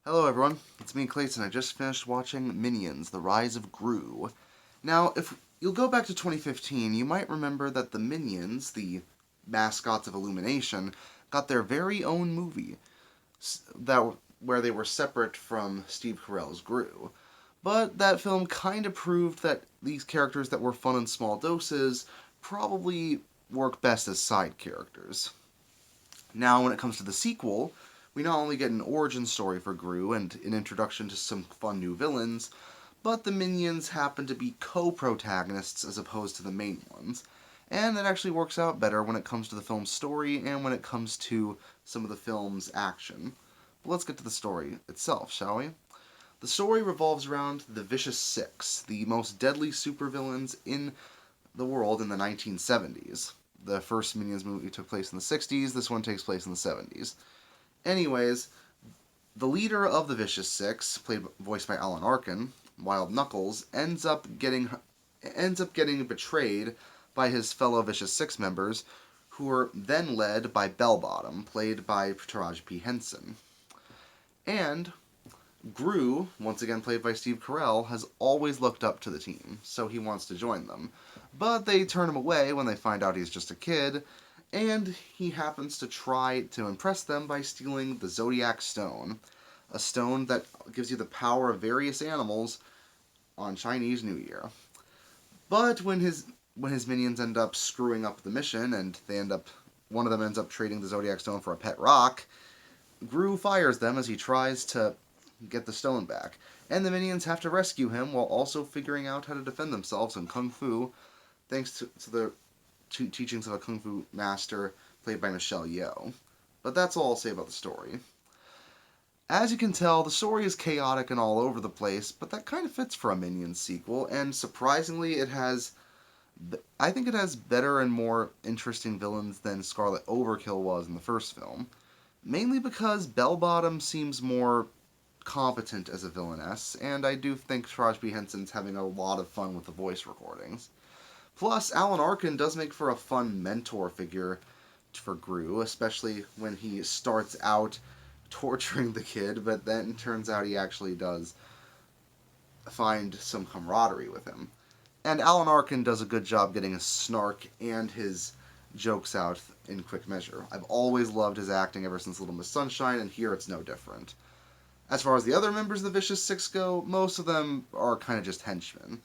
Hello everyone, it's me Clayton. I just finished watching Minions, The Rise of Gru. Now, if you'll go back to 2015, you might remember that the Minions, the mascots of Illumination, got their very own movie where they were separate from Steve Carell's Gru. But that film kind of proved that these characters that were fun in small doses probably work best as side characters. Now, when it comes to the sequel, we not only get an origin story for Gru and an introduction to some fun new villains, but the minions happen to be co-protagonists as opposed to the main ones. And that actually works out better when it comes to the film's story and when it comes to some of the film's action. But let's get to the story itself, shall we? The story revolves around the Vicious Six, the most deadly supervillains in the world in the 1970s. The first Minions movie took place in the 60s, this one takes place in the 70s. Anyways, the leader of the Vicious Six, voiced by Alan Arkin, Wild Knuckles, ends up getting betrayed by his fellow Vicious Six members, who are then led by Bellbottom, played by Taraji P. Henson. And Gru, once again played by Steve Carell, has always looked up to the team, so he wants to join them. But they turn him away when they find out he's just a kid, and he happens to try to impress them by stealing the Zodiac Stone, a stone that gives you the power of various animals on Chinese New Year. But when his minions end up screwing up the mission, and one of them ends up trading the Zodiac Stone for a pet rock, Gru fires them as he tries to get the stone back, and the minions have to rescue him while also figuring out how to defend themselves in Kung Fu, thanks to the teachings of a Kung Fu master played by Michelle Yeoh. But that's all I'll say about the story. As you can tell, the story is chaotic and all over the place, but that kind of fits for a Minions sequel, and surprisingly I think it has better and more interesting villains than Scarlet Overkill was in the first film. Mainly because Bellbottom seems more competent as a villainess, and I do think Taraji P. Henson's having a lot of fun with the voice recordings. Plus, Alan Arkin does make for a fun mentor figure for Gru, especially when he starts out torturing the kid, but then turns out he actually does find some camaraderie with him. And Alan Arkin does a good job getting his snark and his jokes out in quick measure. I've always loved his acting ever since Little Miss Sunshine, and here it's no different. As far as the other members of the Vicious Six go, most of them are kind of just henchmen.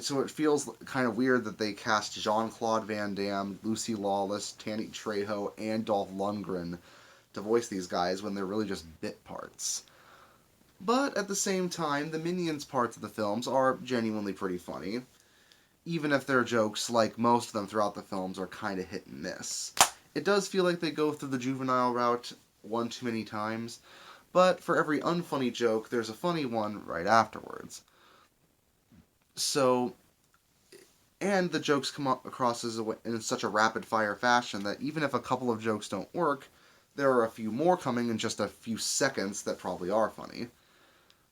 So it feels kind of weird that they cast Jean-Claude Van Damme, Lucy Lawless, Danny Trejo, and Dolph Lundgren to voice these guys when they're really just bit parts. But at the same time, the Minions parts of the films are genuinely pretty funny, even if their jokes, like most of them throughout the films, are kind of hit and miss. It does feel like they go through the juvenile route one too many times, but for every unfunny joke, there's a funny one right afterwards. So, and the jokes come across in such a rapid-fire fashion that even if a couple of jokes don't work, there are a few more coming in just a few seconds that probably are funny.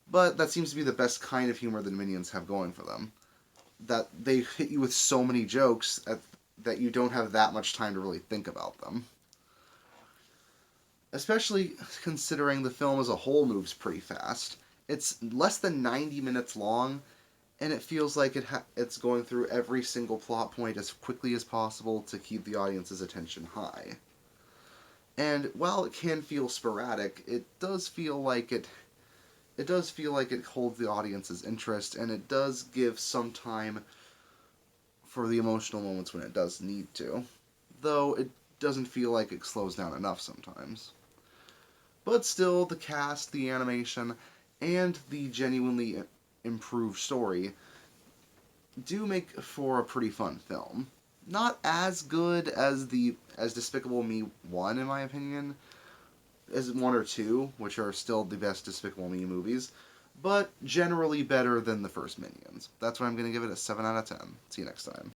But that seems to be the best kind of humor the Minions have going for them. That they hit you with so many jokes that you don't have that much time to really think about them. Especially considering the film as a whole moves pretty fast. It's less than 90 minutes long, and it feels like it's going through every single plot point as quickly as possible to keep the audience's attention high. And while it can feel sporadic, it does feel like it holds the audience's interest, and it does give some time for the emotional moments when it does need to. Though it doesn't feel like it slows down enough sometimes. But still, the cast, the animation, and the genuinely improved story do make for a pretty fun film. Not as good as Despicable Me 1, in my opinion, as 1 or 2, which are still the best Despicable Me movies, but generally better than the first Minions. That's why I'm going to give it a 7 out of 10. See you next time.